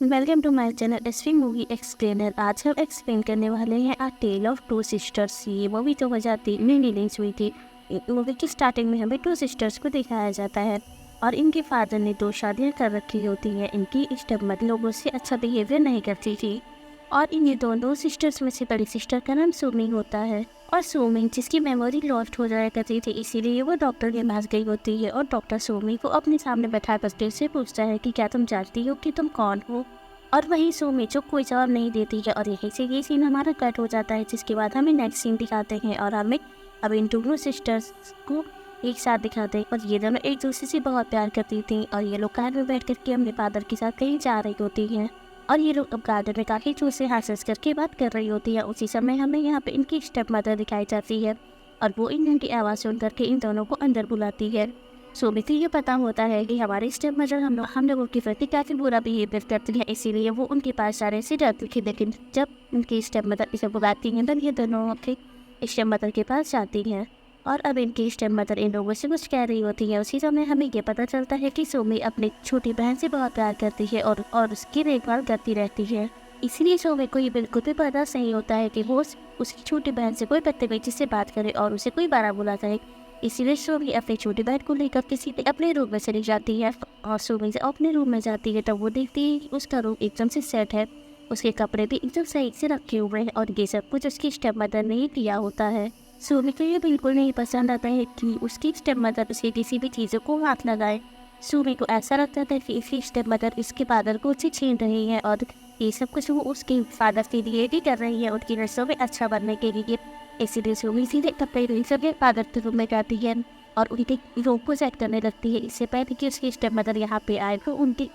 Welcome to my channel SV movie explainer. आज हम explain करने वाले हैं a tale of two sisters. ये मूवी 2003 में रिलीज हुई थी। मूवी की स्टार्टिंग में हमें टू सिस्टर्स को दिखाया जाता है और इनके फादर ने 2 शादियां कर रखी होती हैं। इनकी स्टेपमदर लोगों से अच्छा बिहेवियर नहीं करती थी और इन दोनों सिस्टर्स में से बड़ी सिस्टर का नाम सुमिंग होता है और सुमिंग जिसकी मेमोरी लॉस्ट हो जाया करती थी, इसीलिए वो डॉक्टर के पास गई होती है और डॉक्टर सुमिंग को अपने सामने बैठा कर से पूछता है कि क्या तुम जानती हो कि तुम कौन हो। और वहीं सुमिंग जो कोई जवाब नहीं देती है और यहीं से ये सीन हमारा कट हो जाता है, जिसके बाद हमें नेक्स्ट सीन दिखाते हैं और हमें अब इन दोनों सिस्टर्स को एक साथ दिखाते हैं और ये दोनों एक दूसरे से बहुत प्यार करती थी और ये लोग कार में बैठ करके अपने फादर के साथ कहीं जा रही होती हैं और ये लोग अब गार्डन में काफ़ी जोर से हंस करके बात कर रही होती है। उसी समय हमें यहाँ पे इनकी स्टेप मदर दिखाई जाती है और वो इनकी आवाज़ सुन करके इन दोनों को अंदर बुलाती है। सुमित को ये पता होता है कि हमारी स्टेप मदर हम लोगों के प्रति काफ़ी बुरा बिहेवियर करती है, इसीलिए वो उनके पास जाने से डरती थी। लेकिन जब उनकी स्टेप मदर इसे बुलाती हैं तब ये दोनों अपने स्टेप मदर के पास जाती हैं और अब इनकी स्टेप मदर इन लोगों से कुछ कह रही होती है। उसी समय हमें ये पता चलता है कि सुमी अपनी छोटी बहन से बहुत प्यार करती है और उसकी देखभाल करती रहती है। इसलिए सुमी को ये बिल्कुल भी बर्दाश्त नहीं होता है कि वो उसकी छोटी बहन से कोई बदतमीजी से बात करे और उसे कोई बारा बुला जाए। इसीलिए सुमी अपनी छोटी बहन को लेकर किसी अपने रूम में चली जाती है और सुमी से अपने रूम में जाती है तब वो देखती है कि उसका रूम एकदम से सेट है, उसके कपड़े भी एकदम सही से रखे हुए हैं और ये सब कुछ उसकी स्टेप मदर ने ही किया होता है। सुमी को ये बिल्कुल नहीं पसंद आता है कि उसकी स्टेप मदर उसकी किसी भी चीज़ों को हाथ लगाए। सुमी को ऐसा लगता था कि इसकी स्टेप मदर इसके फादर को उससे छीन रही है और ये सब कुछ वो उसके फादर के लिए भी कर रही है, उनकी नस्लों में अच्छा बनने के लिए। इसीलिए सुमी सीधे कपड़े सबके फादर के रूम में जाती है और उनके रूम को सेट करने लगती है। इससे पहले कि उसकी स्टेप मदर यहाँ पे आए तो उनके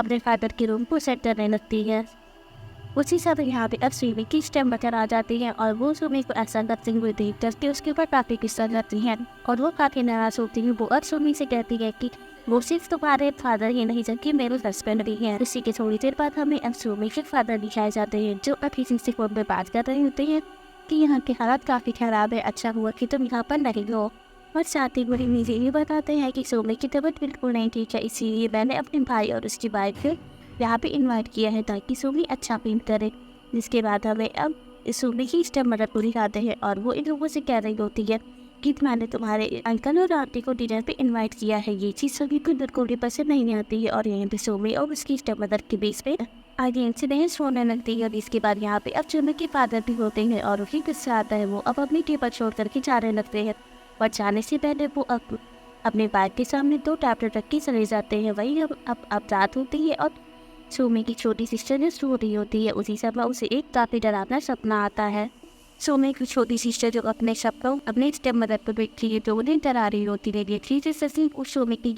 अपने फादर के रूम को सेट करने लगती है। उसी समय यहाँ पे अब सुमी की स्टेप मदर आ जाती है और वो सुमी को ऐसा करते हुए देख करके उसके ऊपर काफ़ी गुस्सा करती हैं और वो काफ़ी नाराज़ होती है। वो अब सुमी से कहती है कि वो सिर्फ तुम्हारे फादर ही नहीं जबकि मेरे हस्बैंड भी हैं। उसी के थोड़ी देर बाद हमें अब सुमी के फादर दिखाए जाते हैं जो अब किसी से फोन पर बात कर रहे होते हैं कि यहाँ के हालात काफ़ी ख़राब है, अच्छा हुआ कि तुम यहाँ पर नहीं हो। और साथ ही बड़ी मुझे ये बताते हैं कि सुमी की तबीयत बिल्कुल नहीं ठीक है, इसीलिए मैंने अपने भाई और उसकी वाइफ को यहाँ पे इनवाइट किया है ताकि सुमी अच्छा फील करे। जिसके बाद हमें अब सुमी की स्टेप मदर को दिखाते हैं और वो इन लोगों से कह रही होती है कि मैंने तुम्हारे अंकल और आंटी को डिनर पे इनवाइट किया है। ये चीज़ सभी को बिल्कुल भी पसंद नहीं आती है और यहाँ पे सुमी और उसकी स्टेप मदर के बीच पे आगे इनसे बहस होने लगती है। और इसके बाद यहाँ पे अब सुमी के फादर भी होते हैं और उन्हें गुस्सा आता है, वो अब अपनी टेबल छोड़ करके जाने लगते हैं और जाने से पहले वो अब अपने बाइक के सामने 2 टैबलेट रख के चले जाते हैं। वही अब रात होती है और सुमी की छोटी सिस्टर जो सो रही होती है। उसी समय उसे एक काफ़ी डरावना सपना आता है। सुमी की छोटी सिस्टर जो अपने सपनों अपने स्टेप मदर पर बैठी है तो उन्हें डरा रही होती है। देखिए जैसे सिर्फ उस सुमी की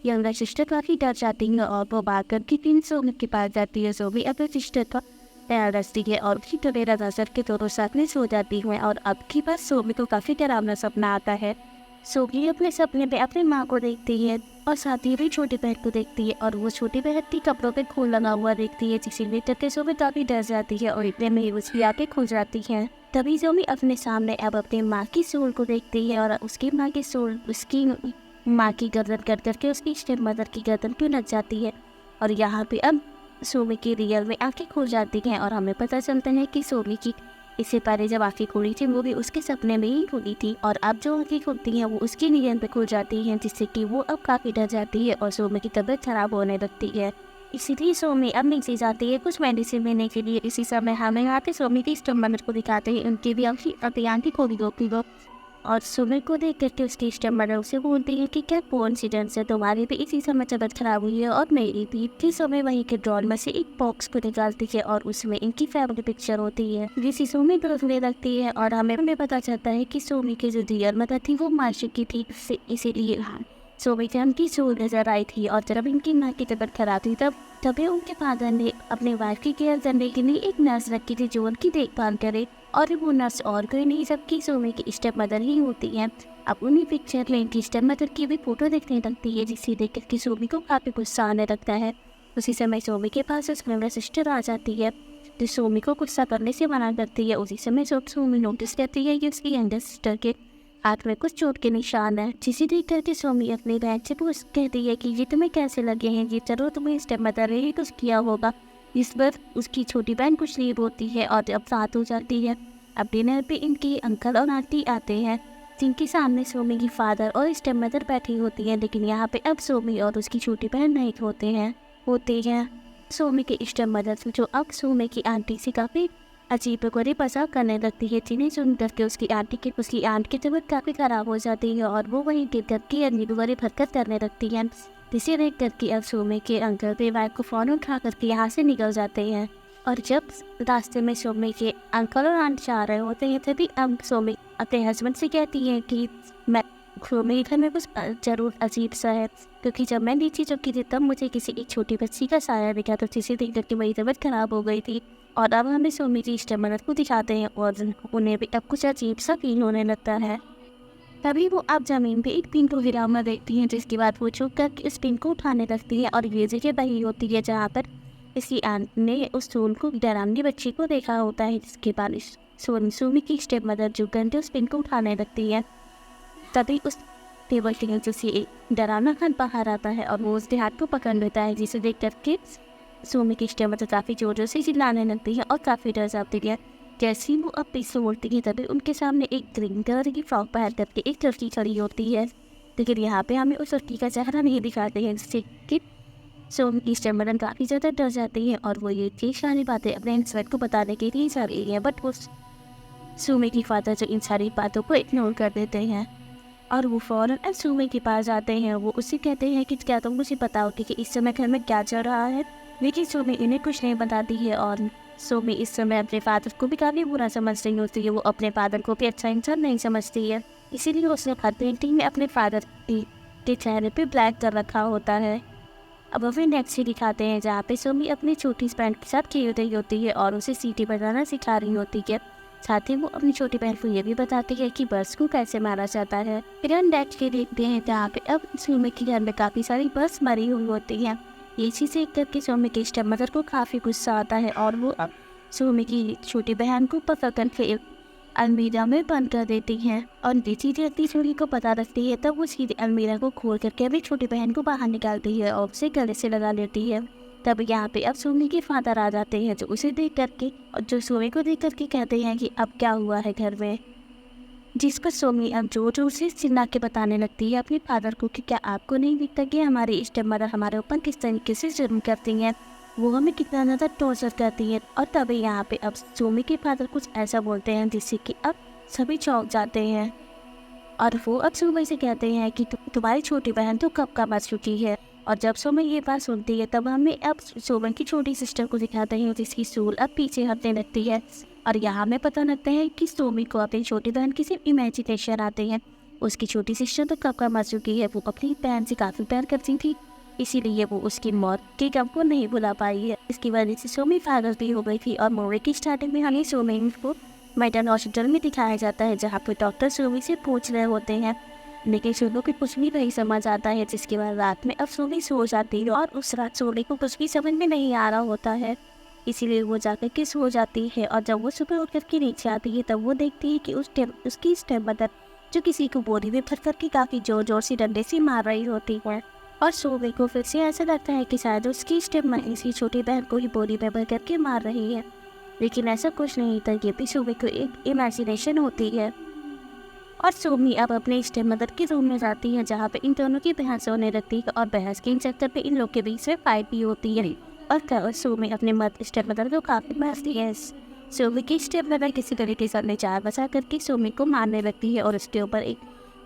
यंगर सिस्टर काफ़ी डर जाती है और वो भाग करके फिर सुमी के पास जाती है। सुमी अपने सिस्टर का ख्याल रखती है और फिर टवेरा नजर के दोनों साथ में सो जाती हैं और अब की बार सुमी को काफ़ी डरावना सपना आता है। सुमी अपने सपने में अपनी माँ को देखती है और साथ ही भी छोटी बहन को देखती है और वो छोटी बहन की कपड़ों पे खून लगा हुआ देखती है, जिससे तब सुमी काफ़ी डर जाती है और इतने में ही उसकी आंखें खुल जाती हैं। तभी सुमी अपने सामने अब अपनी माँ की सोल को देखती है और उसकी माँ की सोल उसकी माँ की गर्दन कर करके उसकी स्टेप मदर की गर्दन पे लग जाती है और यहाँ पे अब सुमी की रियल में आंखें खुल जाती हैं और हमें पता चलता है कि सुमी की इससे पहले जब आंखें खुली थी वो भी उसके सपने में ही खुली थी और अब जो आंखें खुलती हैं वो उसकी नींद पे खुल जाती हैं, जिससे कि वो अब काफ़ी डर जाती है और सुमी की तबीयत खराब होने लगती है। इसीलिए सुमी अब नीचे जाती है कुछ मेडिसिन लेने के लिए। इसी समय हमें यहाँ पे सुमी की स्टेप मदर को दिखाते हैं, उनकी भी आंखें खुली होती हो और सुमी को देख करके उसकी स्टेप मदर उसे बोलती है कि क्या कोइंसिडेंस है, तुम्हारी भी इसी समय तबीयत खराब हुई है और मेरी भी। फिर सुमी वहीं के ड्रॉर में से एक बॉक्स को निकालती है और उसमें इनकी फैमिली पिक्चर होती है जिसे सुमी देखने लगती है और हमें पता चलता है कि सुमी की जो रियल मदर थी वो मार चुकी थी, इसीलिए सुमी से उनकी सोल नजर आई थी। और जब इनकी माँ की तबीयत खराब थी तभी उनके फादर ने अपने वाइफ की केयर करने के लिए एक नर्स रखी थी जो उनकी देखभाल करे और वो नर्स और कोई नहीं जबकि सुमी की स्टेप मदर ही होती है। अब उन्हीं पिक्चर में इनकी स्टेप मदर की भी फोटो दिखने लगती है, जिसे देख करके सुमी को काफ़ी गुस्सा आने लगता है। उसी समय सुमी के पास उसकी मेरा सिस्टर आ जाती है जो सुमी को गुस्सा करने से मना करती है। उसी समय जब सुमी नोटिस करती है कि उसकी यंगर सिस्टर के हाथ में कुछ चोट के निशान है, जिसे देख करके सोमी अपनी बहन से पूछ कहती है कि ये तुम्हें कैसे लगे हैं, ये जरूर तुम्हें स्टेप मदर ने ही कुछ किया होगा। इस पर उसकी छोटी बहन कुछ नहीं बोलती है और अब रात हो जाती है। अब डिनर पे इनके अंकल और आंटी आते हैं, जिनके सामने सोमी की फादर और स्टेप मदर बैठी होती है। लेकिन यहाँ पे अब सोमी और उसकी छोटी बहन नहीं होते हैं सोमी के स्टेप मदर जो अब सोमी की आंटी से काफ़ी अजीब गरीब मजाक करने लगती है, जिन्हें सुन करके उसकी आंट की तबीयत काफ़ी ख़राब हो जाती है और वो वहीं गिर करके अजीब गरीब हरकत करने लगती है। जिसे देख करके अब सोमी के अंकल बेवाइफ को फ़ौरन उठा करके यहाँ से निकल जाते हैं। और जब रास्ते में सोमी के अंकल और आंट जा रहे होते हैं, तभी अब सोमी अपने हस्बैंड से कहती है कि मैं सोमी घर में कुछ ज़रूर अजीब सा है, क्योंकि जब मैं नीचे चुकी थी तब मुझे किसी एक छोटी बच्ची का साया दिखा, तो जिसे देख करके मेरी तबीयत ख़राब हो गई थी। और अब हमें सोमी की स्टेप मदर को दिखाते हैं और उन्हें भी अब कुछ अजीब सा फील होने लगता है। तभी वो अब ज़मीन पे एक पिन को गिरा हुआ देखती हैं, जिसके बाद वो छुप कर इस पिन को उठाने लगती है और ये जगह वही होती है जहाँ पर इसकी आंट ने उस सोन को डरावनी बच्ची को देखा होता है। जिसके बाद सोमी की स्टेप मदर जो करके उस पिन को उठाने लगती है, तभी उस टेबल के नीचे से एक डरावना खन बाहर आता है और वो उसके हाथ को पकड़ लेता है, जिसे देख करके सोमी की स्टेप मदर काफ़ी जोर जोर से चिल्लाने लगती है और काफ़ी डर जाती है। जैसे ही वो अब पीछे मुड़ती है, तभी उनके सामने एक ग्रीन कलर की फ्रॉक पहन करके एक लड़की खड़ी होती है। लेकिन यहाँ पे हमें उस लड़की का चेहरा नहीं दिखाते हैं, जिससे कि सोमी की स्टेप मदर काफ़ी ज़्यादा डर जाती है और वो ये ठीक सारी बातें अपने हस्बैंड को बताने के लिए जा रही है। बट वो सोमी की फादर जो इन सारी बातों को इग्नोर कर देते हैं और वो फ़ौरन सोमी के पास आते हैं। वो उससे कहते हैं कि क्या तुम मुझे बताओगे कि इस समय घर में क्या चल रहा है। लेकिन सोमी इन्हें कुछ नहीं बताती है और सोमी इस समय अपने फादर को भी काफ़ी बुरा समझ रही होती है। वो अपने फादर को भी अच्छा इंसान नहीं समझती है, इसीलिए उसने हर पेंटिंग में अपने फादर के चेहरे पे ब्लैक कर रखा होता है। अब हमें नेक्स्ट से दिखाते हैं जहाँ पे सोमी अपनी छोटी बहन के साथ खेल रही होती है और उसे सीटी बजाना सिखा रही होती है। साथ ही वो अपनी छोटी बहन को ये भी बताती है कि बर्ड्स को कैसे मारा जाता है। फिर हम नेक्स्ट के देखते हैं जहाँ पे अब सोमी के घर में काफ़ी सारी बर्ड्स मरी हुई होती हैं। ये चीज़ देख करके सोमी की स्टेप मदर को काफ़ी गुस्सा आता है और वो अब सोमी की छोटी बहन को पकड़ करके अलमीरा में बंद कर देती हैं। और ये चीज़ें अपनी सोमी को पता रखती है, तब वो सीधे अलमीरा को खोल करके अपनी छोटी बहन को बाहर निकालती है और उसे गले से लगा लेती है। तब यहाँ पे अब सोमी के फादर आ जाते हैं, जो उसे देख करके और जो सोमी को देख करके कहते हैं कि अब क्या हुआ है घर में। जिस पर सोमी अब जोर जोर से चिल्ला के बताने लगती है अपने फादर को कि क्या आपको नहीं दिखता कि हमारी स्टेप मदर हमारे ऊपर किस तरीके से जुर्म करती हैं, वो हमें कितना ज़्यादा टॉर्चर करती है। और तभी यहाँ पे अब सोमी के फादर कुछ ऐसा बोलते हैं जिससे कि अब सभी चौंक जाते हैं और वो अब सोमी से कहते हैं कि तुम्हारी छोटी बहन तो कब का मर चुकी है। और जब सोमी ये बात सुनती है, तब हमें अब सोमी की छोटी सिस्टर को दिखाते हैं, जिसकी सूल अब पीछे हटने लगती है। और यहाँ हमें पता लगता है कि सोमी को अपनी छोटी बहन की सिर्फ इमेजिनेशन आते हैं। उसकी छोटी सिस्टर तो कब का मर चुकी है, वो अपनी बहन से काफ़ी प्यार करती थी, इसीलिए वो उसकी मौत के गम को नहीं भुला पाई है। इसकी वजह से सोमी पागल भी हो गई थी। और मूवी की स्टार्टिंग में हमें सोमी को मेंटल हॉस्पिटल में दिखाया जाता है, जहाँ पर डॉक्टर सोमी से पूछ रहे होते हैं, लेकिन सोनू को कुछ भी नहीं समझ आता है। जिसके बाद रात में अब सोमी सो जाती है और उस रात सोनी को कुछ भी समझ में नहीं आ रहा होता है, इसीलिए वो जाकर के सो जाती है। और जब वो सुबह उठ करके नीचे आती है, तब वो देखती है कि उसकी स्टेप मदर जो किसी को बोरी में भर करके काफ़ी जोर जोर से डंडे से मार रही होती है। और सोमी को फिर से ऐसा लगता है कि शायद उसकी स्टेप मदर इसकी छोटी बहन को ही बोरी में भर करके मार रही है, लेकिन ऐसा कुछ नहीं था। ये भी सोमी को एक इमेजिनेशन होती है। और सोमी अब अपने स्टेप मदर के रूम में जाती है, जहाँ पे इन दोनों की बहस होने लगती है और बहस के चक्कर पे इन लोग के बीच में फाइट भी होती है। और सोमी अपने स्टेप मदर को काफ़ी मारती है। सोमी की स्टेप मदर किसी तरीके से अपने चार बचा करके सोमी को मारने लगती है और उसके ऊपर एक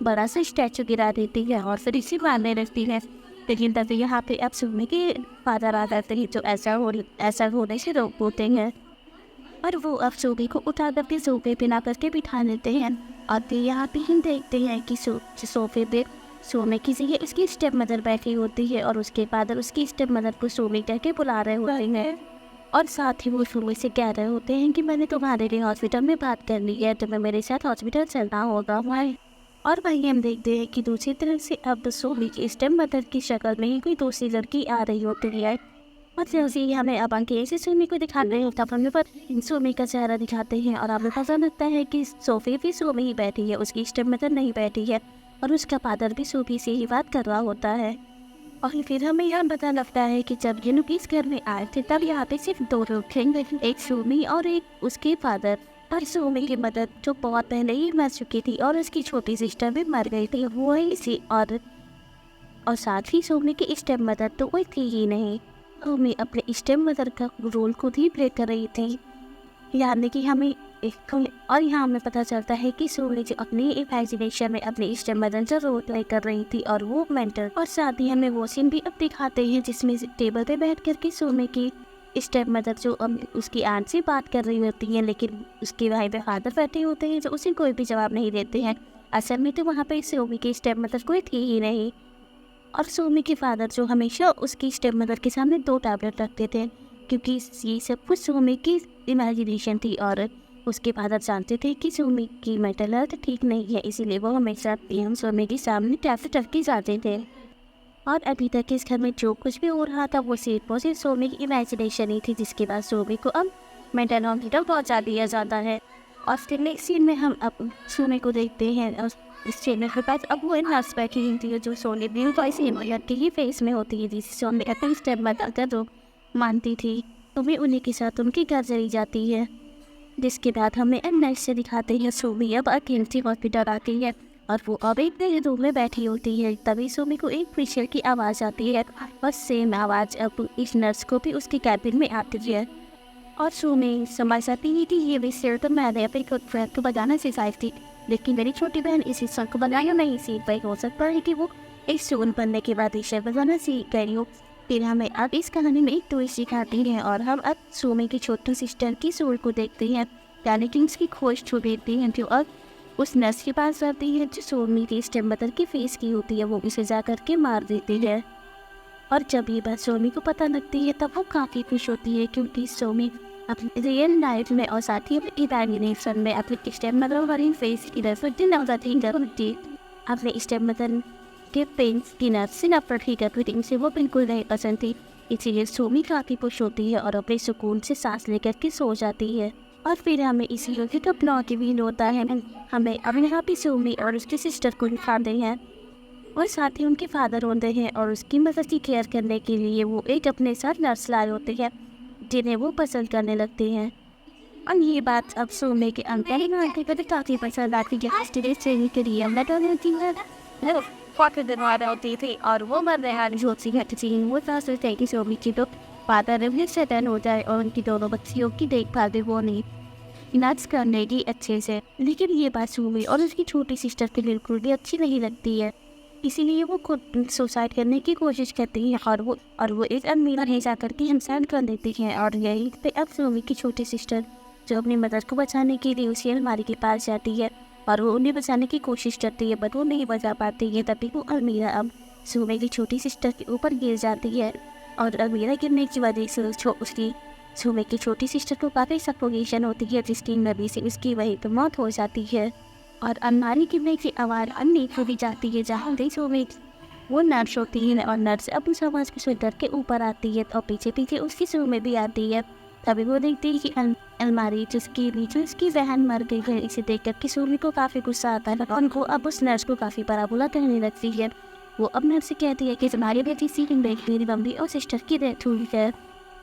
बड़ा सा स्टैचू गिरा देती है और फिर इसे मारने लगती है। लेकिन तभी यहाँ पे अब सोमी के फादर आ जाते हैं, जो ऐसा होने से रोक होते हैं और वो अब सोमी को उठा करके सोफे पे ला करके बिठा लेते हैं। और फिर यहाँ पे हम देखते हैं कि सोफे पे सोमी की जगह उसकी स्टेप मदर बैठी होती है और उसके फादर उसकी स्टेप मदर को सोमी कह के बुला रहे होते हैं। और साथ ही वो सोमी से कह रहे होते हैं कि मैंने तुम्हारे लिए हॉस्पिटल में बात कर ली है, तुम्हें मेरे साथ हॉस्पिटल चलना होगा भाई। और वहीं हम देखते हैं कि दूसरी तरफ से अब सोमी की स्टेप मदर की शक्ल में ही कोई दूसरी लड़की आ रही होती है। और जैसे ही हमें अब आगे से सुमी को दिखा रहे हैं तब हमें पर सुमी का चेहरा दिखाते हैं और हमें पता लगता है कि सोफे पे सुमी ही बैठी है, उसकी स्टेप मदर नहीं बैठी है और उसका फादर भी सुमी से ही बात कर रहा होता है। और फिर हमें यहाँ पता लगता है कि जब ये लोग इस घर में आए थे तब यहाँ पे सिर्फ 2 लोग थे, एक सुमी और एक उसके फादर। पर सुमी की मदर जो बहुत पहले ही मर चुकी थी और उसकी छोटी सिस्टर भी मर गई थी, वो ही इसी और साथ ही सुमी की स्टेप मदर तो कोई थी ही नहीं। सुमी अपने स्टेप मदर का रोल खुद ही प्ले कर रही थी, यानी कि और यहाँ हमें पता चलता है कि सुमी जो अपनी इमेजिनेशन में अपनी स्टेप मदर का रोल प्ले कर रही थी और वो मेंटर। और साथ ही हमें वो सीन भी अब दिखाते हैं जिसमें टेबल पे बैठ कर के सुमी की स्टेप मदर जो उसकी आंट से बात कर रही होती है, लेकिन उसके भाई पे फादर बैठे होते हैं जो उसे कोई भी जवाब नहीं देते हैं। असल में तो वहाँ पे सुमी की स्टेप मदर कोई थी ही नहीं और सुमी के फादर जो हमेशा उसकी स्टेप मदर के सामने 2 टैबलेट रखते थे, क्योंकि ये सब कुछ सुमी की इमेजिनेशन थी और उसके फादर जानते थे कि सुमी की मेंटल हेल्थ ठीक नहीं है, इसीलिए वो हमेशा सुमी के सामने टैबलेट रख के जाते थे। और अभी तक इस घर में जो कुछ भी हो रहा था वो सिर्फ सुमी की इमेजिनेशन ही थी, जिसके बाद सुमी को अब मेंटल हॉस्पिटल पहुँचा दिया जाता है। और फिर नेक्स्ट सीन में हम अब सुमी को देखते हैं और इस चैनल के पास अब वो नर्स बैठी होती है जो सोने भी की ही फेस में होती है, जिसे सोने अपनी स्टेप बताकर तो मानती थी, तो भी उन्हीं के साथ उनकी घर चली जाती है। जिसके बाद हमें नेक्स्ट से दिखाते हैं सुमी अब अकेली हॉस्पिटल आती है और वो अब एक नए रूम में बैठी होती है। तभी सुमी को एक प्रेशर की आवाज़ आती है और सेम आवाज़ अब इस नर्स को भी उसके कैबिन में आती है। और सुमी समझ जाती है कि ये विषय तो मैंने अपने खुद फ्रेंड को बजाना सिखाई थी, लेकिन मेरी छोटी बहन इसी सॉन्ग को बनाया नहीं सीख पाई। हो सकता है कि वो एक सुन बनने के बाद इसे बजाना सीख गई हो। फिर हमें अब इस कहानी में एक ट्विस्ट दिखाती है और हम अब सुमी की छोटी सिस्टर की सोल को देखते हैं, यानी कि उसकी खोज छू देती हैं जो अब उस नर्स के पास जाती है जो सुमी की स्टेप मदर की फेस की होती है, वो उसे जा करके मार देती है। और जब ये बात सुमी को पता लगती है तब वो काफ़ी खुश होती है, क्योंकि सुमी अपनी रियल लाइफ में और साथ ही अपनी इमेजिनेशन में अपनी स्टेप मदर वाली फेस की अपने स्टेप मदर के पेंस की नर्स से नफरत ही करती थी, उसे वो बिल्कुल नहीं पसंद थी। इसीलिए सुमी काफ़ी खुश होती है और अपने सुकून से सांस लेकर के सो जाती है। और फिर हमें इसी लोग का प्लॉट भी होता है, हमें अब यहाँ पे सुमी और उसकी सिस्टर को दिखाते हैं और साथ ही उनके फादर होते हैं और उसकी मदद की केयर करने के लिए वो एक अपने साथ नर्स लाए होते हैं जिन्हें वो पसंद करने लगते हैं। और ये बात अब सुमी के अंकल काफ़ी पसंद आती है। बहुत दिनवार होती थी और वो मर रहा जोशी घट थी, वो सोचते हैं कि सुमी की तो फादर भी सेटल हो जाए और उनकी दोनों बच्चियों की देखभाल भी वो नहीं नर्स करने की अच्छे से। लेकिन ये बात सुमी और उसकी छोटी सिस्टर को बिल्कुल भी अच्छी नहीं लगती है, इसीलिए वो खुद सुसाइड करने की कोशिश करती है और वो एक अलमीरा ले जा करके इंसान कर देती है। और यही पे अब सुमी की छोटी सिस्टर जो अपनी मदर को बचाने के लिए उसी अलमारी के पास जाती है और वो उन्हें बचाने की कोशिश करती है, बट वो नहीं बचा पाती है। तभी वो अलमीरा अब सुमी की छोटी सिस्टर के ऊपर गिर जाती है और अलमीरा गिरने की वजह से उसकी सुमी की छोटी सिस्टर को काफ़ी सफोकेशन होती है, जिसकी वजह से उसकी वहीं पर मौत हो जाती है। और अलमारी गिरने की आवाज़ अन्य को भी जाती है, जहाँ से सुमी वो नर्स होती है और नर्स अपनी आवाज़ के स्वेटर के ऊपर आती है और पीछे पीछे उसकी सुमी भी आती है। तभी वो देखती है कि अलमारी जिसकी नीचे उसकी बहन मर गई है, इसे देख कर सुमी को काफ़ी गुस्सा आता है और उनको अब उस नर्स को काफ़ी बड़ा बुला कहने लगती है। वो अब नर्स से कहती है कि तुम्हारी बेटी सीन देख मेरी मम्मी और सिस्टर की डेथ हुई है,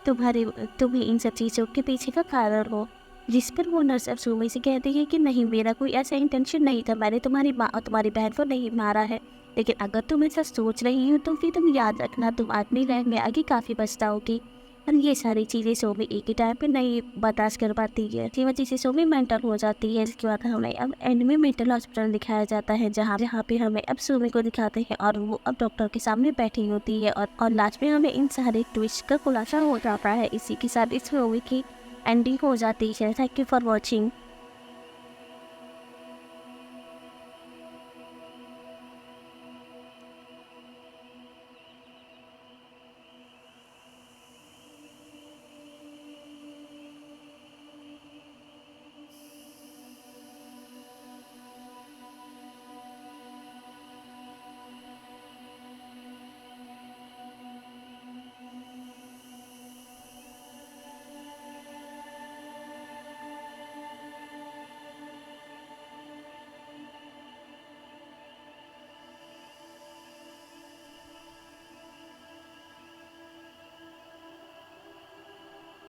तुम्हें इन सब चीज़ों के पीछे का कारण हो। जिस पर वो नर्स अब सुमी से कहती है कि नहीं, मेरा कोई ऐसा इंटेंशन नहीं था, मैंने तुम्हारी माँ और तुम्हारी बहन को नहीं मारा है, लेकिन अगर तुम ऐसा सोच रही हो तो फिर तुम याद रखना तुम आदमी लाइफ में आगे काफ़ी पछताओगी। और ये सारी चीज़ें सुमी एक ही टाइम पे नहीं बर्दाश्त कर पाती है, इसी वजह से सुमी मेंटल हो जाती है। इसके बाद हमें अब एंड में मेंटल हॉस्पिटल दिखाया जाता है, जहाँ पे हमें अब सुमी को दिखाते हैं और वो अब डॉक्टर के सामने बैठी होती है और लास्ट में हमें इन सारे ट्विस्ट का खुलासा हो जाता है। इसी के साथ इस मूवी की एंडिंग हो जाती है। Thank you for watching.